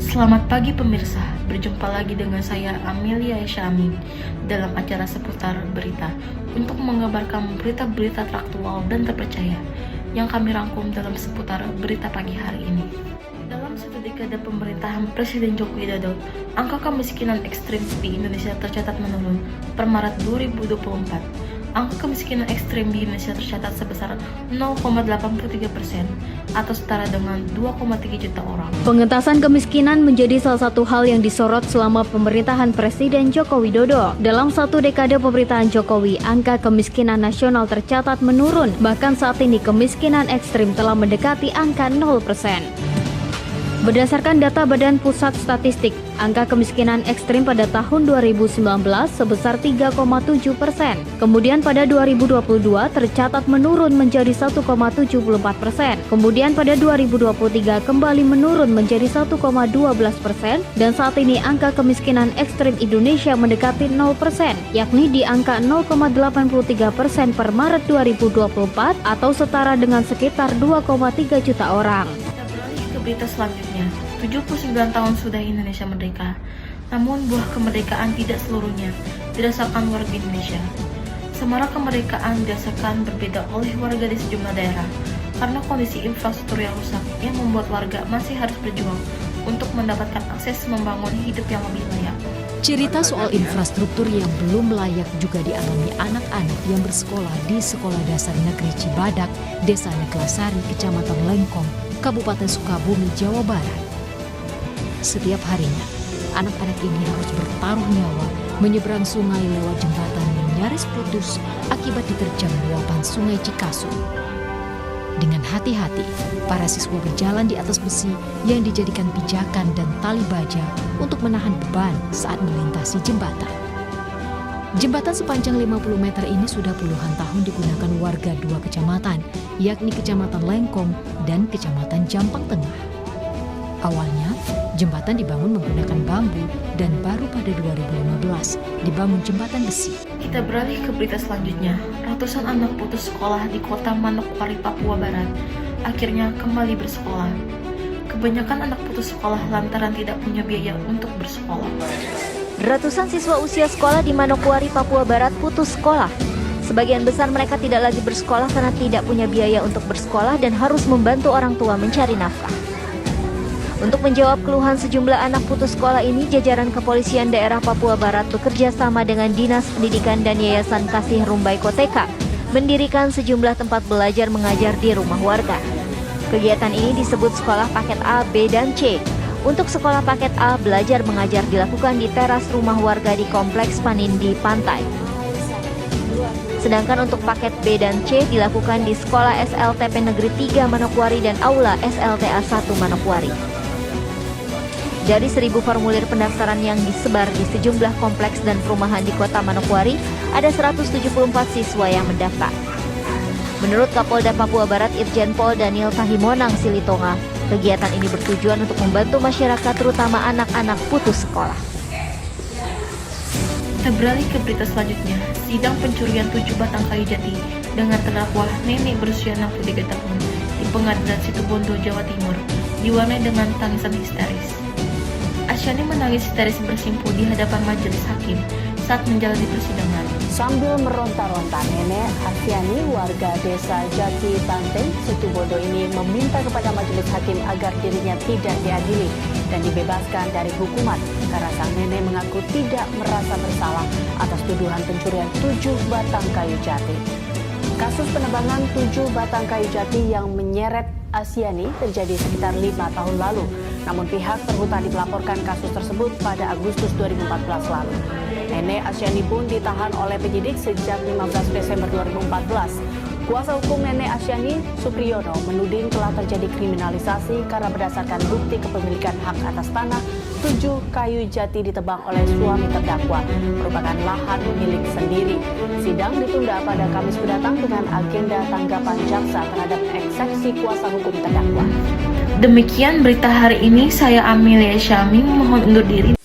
Selamat pagi pemirsa, berjumpa lagi dengan saya Amelia Syaming dalam acara seputar berita untuk mengabarkan berita-berita faktual dan terpercaya yang kami rangkum dalam seputar berita pagi hari ini. Dalam satu dekade pemerintahan Presiden Joko Widodo, angka kemiskinan ekstrim di Indonesia tercatat menurun per Maret 2024. Angka kemiskinan ekstrim di Indonesia tercatat sebesar 0,83% atau setara dengan 2,3 juta orang. Pengentasan kemiskinan menjadi salah satu hal yang disorot selama pemerintahan Presiden Joko Widodo. Dalam satu dekade pemerintahan Jokowi, angka kemiskinan nasional tercatat menurun. Bahkan saat ini kemiskinan ekstrim telah mendekati angka 0%. Berdasarkan data Badan Pusat Statistik, angka kemiskinan ekstrim pada tahun 2019 sebesar 3,7%. Kemudian pada 2022 tercatat menurun menjadi 1,74%. Kemudian pada 2023 kembali menurun menjadi 1,12%. Dan saat ini angka kemiskinan ekstrim Indonesia mendekati 0%, yakni di angka 0,83% per Maret 2024 atau setara dengan sekitar 2,3 juta orang. Berita selanjutnya, 79 tahun sudah Indonesia merdeka, namun buah kemerdekaan tidak seluruhnya dirasakan warga Indonesia. Semarak kemerdekaan dirasakan berbeda oleh warga di sejumlah daerah karena kondisi infrastruktur yang rusak yang membuat warga masih harus berjuang untuk mendapatkan akses membangun hidup yang lebih layak. Cerita soal infrastruktur yang belum layak juga dialami anak-anak yang bersekolah di Sekolah Dasar Negeri Cibadak, Desa Neglasari, Kecamatan Lengkong, Kabupaten Sukabumi, Jawa Barat. Setiap harinya, anak-anak ini harus bertaruh nyawa menyeberang sungai lewat jembatan yang nyaris putus akibat diterjang luapan Sungai Cikasung. Dengan hati-hati, para siswa berjalan di atas besi yang dijadikan pijakan dan tali baja untuk menahan beban saat melintasi jembatan. Jembatan sepanjang 50 meter ini sudah puluhan tahun digunakan warga dua kecamatan, yakni Kecamatan Lengkong dan Kecamatan Jampang Tengah. Awalnya, jembatan dibangun menggunakan bambu dan baru pada 2015 dibangun jembatan besi. Kita beralih ke berita selanjutnya. Ratusan anak putus sekolah di kota Manokwari, Papua Barat akhirnya kembali bersekolah. Kebanyakan anak putus sekolah lantaran tidak punya biaya untuk bersekolah. Ratusan siswa usia sekolah di Manokwari, Papua Barat putus sekolah. Sebagian besar mereka tidak lagi bersekolah karena tidak punya biaya untuk bersekolah dan harus membantu orang tua mencari nafkah. Untuk menjawab keluhan sejumlah anak putus sekolah ini, jajaran kepolisian daerah Papua Barat bekerja sama dengan Dinas Pendidikan dan Yayasan Kasih Rumbai Koteka mendirikan sejumlah tempat belajar mengajar di rumah warga. Kegiatan ini disebut sekolah paket A, B, dan C. Untuk sekolah paket A, belajar mengajar dilakukan di teras rumah warga di Kompleks Panindi Pantai. Sedangkan untuk paket B dan C dilakukan di Sekolah SLTP Negeri 3 Manokwari dan Aula SLTA 1 Manokwari. Dari 1.000 formulir pendaftaran yang disebar di sejumlah kompleks dan perumahan di kota Manokwari, ada 174 siswa yang mendaftar. Menurut Kapolda Papua Barat Irjen Pol Daniel Tahimonang Silitonga, kegiatan ini bertujuan untuk membantu masyarakat terutama anak-anak putus sekolah. Kita beralih ke berita selanjutnya. Sidang pencurian 7 batang kayu jati dengan terdakwa nenek berusia 63 tahun di Pengadilan Situbondo, Jawa Timur diwarnai dengan tangisan histeris. Asyani menangis histeris bersimpuh di hadapan majelis hakim saat menjalani persidangan. Sambil meronta-ronta, nenek Asyani warga desa Jati Banteng, Situbondo ini meminta kepada majelis hakim agar dirinya tidak diadili dan dibebaskan dari hukuman karena sang nenek mengaku tidak merasa bersalah atas tuduhan pencurian 7 batang kayu jati. Kasus penebangan 7 batang kayu jati yang menyeret Asyani terjadi sekitar 5 tahun lalu. Namun pihak perhutani melaporkan kasus tersebut pada Agustus 2014 lalu. Nenek Asyani pun ditahan oleh penyidik sejak 15 Desember 2014. Kuasa hukum nenek Asyani, Supriyono, menuding telah terjadi kriminalisasi karena berdasarkan bukti kepemilikan hak atas tanah 7 kayu jati ditebang oleh suami terdakwa merupakan lahan milik sendiri. Sidang ditunda pada Kamis mendatang dengan agenda tanggapan jaksa terhadap eksepsi kuasa hukum terdakwa. Demikian berita hari ini, saya Amelia Syaming mohon undur diri.